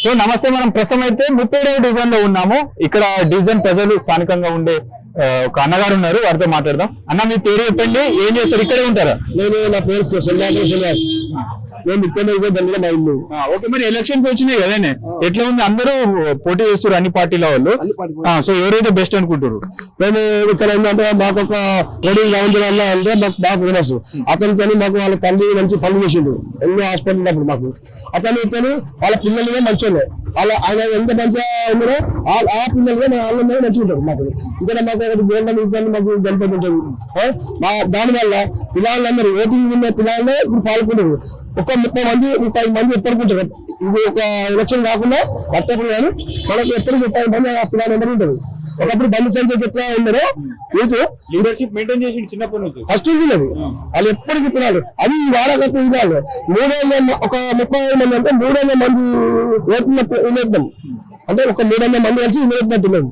So నమస్తే, మనం ప్రస్తుతం అయితే 37వ డివిజన్ లో ఉన్నాము. ఇక్కడ డివిజన్ ప్రజలు స్థానికంగా ఉండే ఒక అన్నగారు ఉన్నారు, వారితో మాట్లాడదాం. అన్న, మీ పేరు చెప్పండి, ఏం చేస్తారు, ఇక్కడే ఉంటారా? నా పేరు శ్రీనివాస్. నేను ఇక్కడే మా ఇల్లు. ఓకే, మరి ఎలక్షన్స్ వచ్చినాయి కదండి, ఎట్లా ఉంది? అందరూ పోటీ చేస్తారు అన్ని పార్టీల వాళ్ళు. సో ఎవరైతే బెస్ట్ అనుకుంటారు? నేను ఇక్కడ ఏంటంటే మాకు ఒక కోడి రావంజల అంటే మాకు బాగా ఫేమస్. అతనితో మాకు వాళ్ళ తల్లి మంచి పనులు చేసిండు, ఎన్నో హాస్పిటల్ అప్పుడు మాకు. అతనితో వాళ్ళ పిల్లలుగా మంచిగా వాళ్ళ ఆయన ఎంత మంచిగా ఉన్నారో ఆ పిల్లలుగా వాళ్ళ మంచిగా ఉంటారు. మాకు ఇక్కడ మాకు ఒకటి గోల్డెన్ ఇబ్బంది మాకు గణపతి ఉంటుంది. దానివల్ల పిల్లలందరూ ఓటింగ్ ఉన్న పిల్లలే ఇప్పుడు పాల్గొంటారు. ఒక 30 మంది ఎప్పటికుంటారు. ఇది ఒక ఎలక్షన్ కాకుండా పట్టప్పుడు కానీ మనకు ఎప్పుడు 30 మంది ఆ పిల్లలందరూ ఉంటారు. ఒకప్పుడు బండి సంఖ్య ఎట్లా ఉన్నారో లీడర్షిప్ మెయింటైన్ చేసి చిన్నప్పటి నుంచి ఫస్ట్ అది వాళ్ళు ఎప్పటికీ పిల్లలు అది వాడకట్టు ఇవ్వాలి. 300 ఒక 35 మంది అంటే 300 మంది ఓట్ల అంటే ఒక 300 మంది కలిసి ఇవ్వట్టు.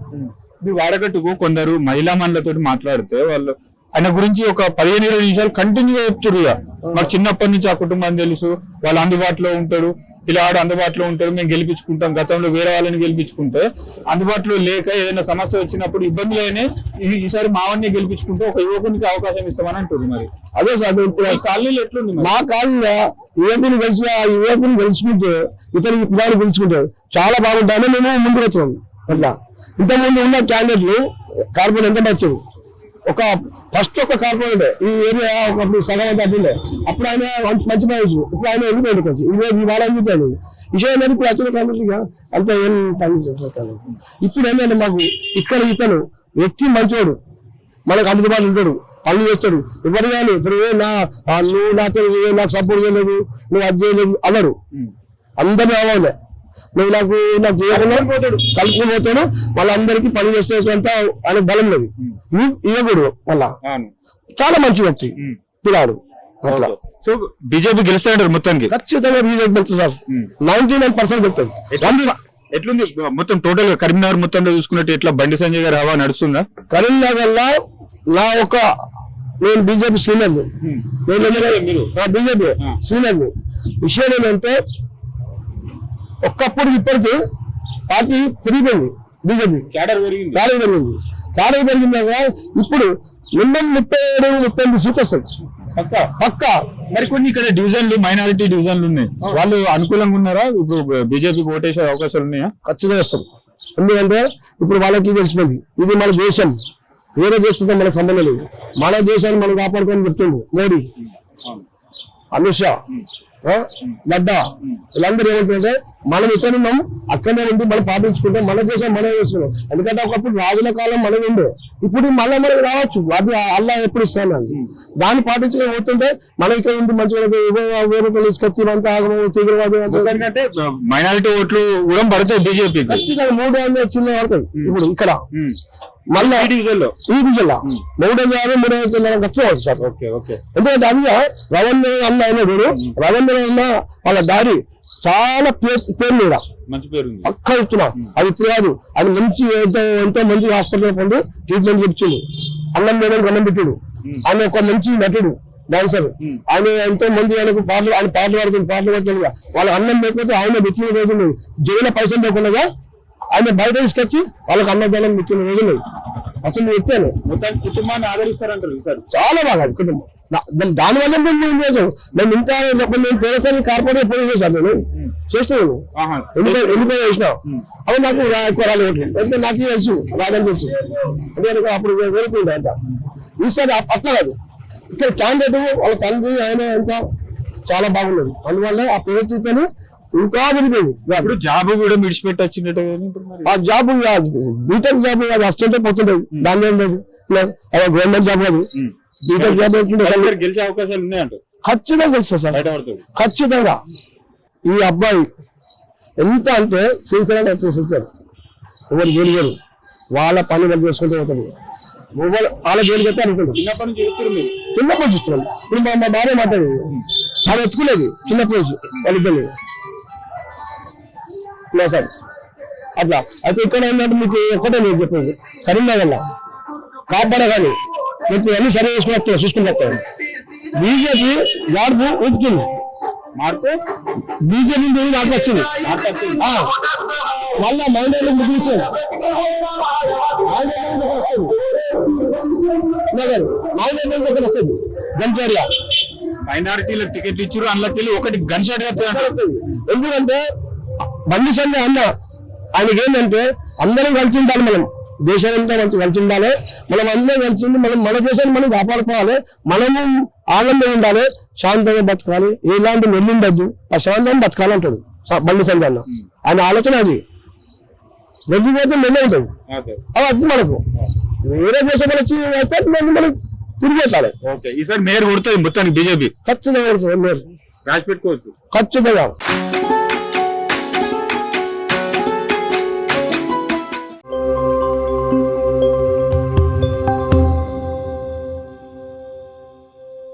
ఈ వాడకట్టుకు కొందరు మహిళా మనులతో మాట్లాడితే వాళ్ళు ఆయన గురించి ఒక 15-20 నిమిషాలు కంటిన్యూగా చెప్తున్నారు. మాకు చిన్నప్పటి నుంచి ఆ కుటుంబం తెలుసు, వాళ్ళు అందుబాటులో ఉంటాడు, పిల్లవాడు అందుబాటులో ఉంటాడు, మేము గెలిపించుకుంటాం. గతంలో వేరే వాళ్ళని గెలిపించుకుంటే అందుబాటులో లేక ఏదైనా సమస్య వచ్చినప్పుడు ఇబ్బందులు అయినాయి, ఈసారి మావన్నే గెలిపించుకుంటే ఒక యువకునికి అవకాశం ఇస్తామని అంటారు. మరి అదే సార్ కాలనీలో ఎట్లుంది? మా కాలనీలో యువకుని కలిసి ఆ యువకుని గెలుచుకుంటే ఇతనికి పిల్లలు గెలుచుకుంటారు, చాలా బాగుంటాయని మేము ముందుకు వచ్చాం. అట్లా ఇంతకుముందు ఉన్న క్యాండిడేట్లు కార్పొరేట్ ఎంత వచ్చారు. ఒక ఫస్ట్ ఒక కార్పొరేట్ ఈ ఏరియా ఒకప్పుడు సగం అంతా అట్టుండే. అప్పుడు ఆయన మంచి పని, ఇప్పుడు ఆయన వెళ్ళిపోయింది కొంచెం. ఈ రోజు ఇవాళ చెప్పాను విషయం ఏంటంటే ఇప్పుడు వచ్చిన కార్పొరేట్గా అంత ఏం పని చేస్తారు. ఇప్పుడు ఏంటంటే మాకు ఇక్కడ ఇతను వ్యక్తి మంచోడు, మనకు అందుబాటులో ఉంటాడు, పనులు చేస్తాడు. ఎవరు కానీ ఇప్పుడు నువ్వు నాకు సపోర్ట్ చేయలేదు, నువ్వు అది చేయలేదు అన్నాడు. అందరూ అవ్వాలి, నువ్వు నాకు చేయకుండా కలుపుకుని పోతాడు. వాళ్ళందరికీ పని చేసేంత ఆయన బలం లేదు. ఇవ్వకూడదు. మళ్ళా చాలా మంచి వ్యక్తి పిల్లాడు. అట్లా సో బీజేపీ గెలుస్తాయంటారు మొత్తానికి? ఖచ్చితంగా బీజేపీ గెలుస్తుంది సార్, 99% గెలుస్తుంది. ఎట్లుంది మొత్తం టోటల్ గా కరీంనగర్ మొత్తంలో చూసుకున్నట్టు ఎట్లా బండి సంజయ్ గారు హవా నడుస్తుందా? కరీంనగర్ లో నేను బీజేపీ సీనియర్ని, బీజేపీ సీనియర్ని. విషయం ఏంటంటే ఒక్కప్పుడు ఇప్పటికీ పార్టీ పెరిగిపోయింది, బీజేపీ క్యాడర్ పెరిగింది. క్యాడర్ పెరిగిందాక ఇప్పుడు 37-38 సీట్లు వస్తాయి పక్కా. మరి కొన్ని ఇక్కడ డివిజన్లు మైనారిటీ డివిజన్లు ఉన్నాయి, వాళ్ళు అనుకూలంగా ఉన్నారా? ఇప్పుడు బీజేపీ ఓటేసే అవకాశాలు ఉన్నాయా? ఖచ్చితంగా వస్తారు. ఎందుకంటే ఇప్పుడు వాళ్ళకి తెలిసిపోయింది ఇది మన దేశం, వేరే దేశంతో మనకు సంబంధం లేదు. మన దేశాన్ని మనం కాపాడుకొని చెప్తుండు మోడీ, అమిత్ షా, నడ్డా, వీళ్ళందరూ ఏమంటుంటే మనం ఇక్కడ ఉన్నాం, అక్కడనే ఉండి మనం పాటించుకుంటే మన దేశం మనం వేసుకున్నాం. ఎందుకంటే ఒకప్పుడు రాజుల కాలం మనది ఉండే, ఇప్పుడు మళ్ళీ మనకి రావచ్చు. అది అల్లా ఎప్పుడు ఇస్తాను దాన్ని పాటించుకొని పోతుంటే మనం ఇక్కడ ఉండి మంచిగా వేరే తీసుకొచ్చి అంతా ఆగము తీవ్రవాదం అంటే మైనారిటీ ఓట్లు కూడా పడతాయి బీజేపీ. ఖచ్చితంగా 300 చిన్న పడతాయి ఇప్పుడు ఇక్కడ. మళ్ళీ ఈ డివిజన్లో 350 ఖచ్చితంగా సార్. ఎందుకంటే అది రవీంద్ర అన్న అయినాడు, రవీంద్ర అన్న వాళ్ళ డాడీ చాలా పేరు కూడా మంచి పేరు పక్క చెప్తున్నా. అది ఇప్పుడు కాదు, అది మంచి ఎంతో మంది హాస్పిటల్ పండి ట్రీట్మెంట్ చెప్పిండు. అన్నం లేదని అన్నం పెట్టాడు. ఆయన ఒక మంచి నటుడు, డాన్సర్. ఆయన ఎంతో మంది ఆయన పాటలు పాడుతుంది, పాటలు పడుతుంది. వాళ్ళ అన్నం లేకపోతే ఆయన పెట్టిన రోజులు జైలు పైసలు లేకుండా ఆయన బయట తీసుకొచ్చి వాళ్ళకి అన్నదానం పెట్టిన రోజులు అసలు ఎత్తాను. మొత్తం కుటుంబాన్ని ఆదరిస్తారంటారు సార్, చాలా బాగా కుటుంబం. దానివల్ల మేము ఇంకా నేను పేరసారి కార్పొరేట్ పోయి చేశాను, నేను చేస్తున్నాను. ఎన్నికలు చేసిన అవి నాకు ఎక్కువ రాలేదు. ఎందుకంటే నాకు తెలుసు రాదని తెలుసు, ఎందుకంటే అప్పుడు వెళ్తుండే అంత. ఈసారి అట్లా కాదు, ఇక్కడ క్యాండిడేట్ వాళ్ళ తండ్రి ఆయన ఎంత చాలా బాగున్నది. అందువల్ల ఆ పేరుతో ఇంకా పెరిగిపోయింది. ఇప్పుడు జాబ్ కూడా విడిచిపెట్టి వచ్చినట్టు ఆ జాబ్ బీటెక్ జాబ్ కాదు, అసిస్టెంట్ పోతుంటది. దాని ఏం లేదు, గవర్నమెంట్ జాబ్ కాదు, బీటెక్ జాబ్ గెలిచే అవకాశాలు ఉన్నాయంట. ఖచ్చితంగా గెలుస్తా సార్, ఖచ్చితంగా. ఈ అబ్బాయి ఎంత అంటే సిన్సియర్గా చేస్తారు. ఎవరు గెలిగారు వాళ్ళ పని వాళ్ళు చేసుకుంటూ పోతాడు. వాళ్ళ జోలికి అయితే అనుకుంటారు. చిన్నప్పటి చూస్తున్నాం. ఇప్పుడు మా భార్య మాట్లాడి ఆమె ఎత్తుకునేది చిన్నప్పటి నుంచి వాళ్ళిద్దరిని సార్. అట్లా అయితే ఇక్కడ ఏంటంటే మీకు ఒక్కటే నేను చెప్పేది, కరీంనగర్లో కాపాడగాని ఇప్పుడు అన్ని సర్వే చేసుకుని చూసుకుని వస్తాను. బీజేపీ వాడుకు ఊపుతుంది, మార్పు బీజేపీ నాకు వచ్చింది మళ్ళా మైండ్ ముగించారు వస్తుంది గంజారియా మైనారిటీలకు టికెట్ ఇచ్చారు అందులోకి వెళ్ళి ఒకటి గన్ షాట్ ఎందుకంటే బండి సంజయ్ అన్న ఆయనకి ఏంటంటే అందరం కలిసి ఉండాలి, మనం దేశాలంతా మంచి కలిసి ఉండాలి, మనం అందరం కలిసి ఉండి మనం మన దేశాన్ని మనం కాపాడుకోవాలి, మనము ఆనందంగా ఉండాలి, శాంతంగా బతకాలి, ఎలాంటి నెల్లుండద్దు, ప్రశాంతంగా బతకాలి అంటాడు బండి సంజయ్ అన్న. ఆయన ఆలోచన అది వెళ్ళిపోతే నెల్లే ఉంటుంది అవి అది మనకు వేరే దేశంలో వచ్చి అయితే మనం తిరిగి పెట్టాలి. ఈసారి మేయర్ కొడుతుంది మొత్తానికి బీజేపీ ఖచ్చితంగా మేయర్ రాసి పెట్టుకోవచ్చు ఖచ్చితంగా.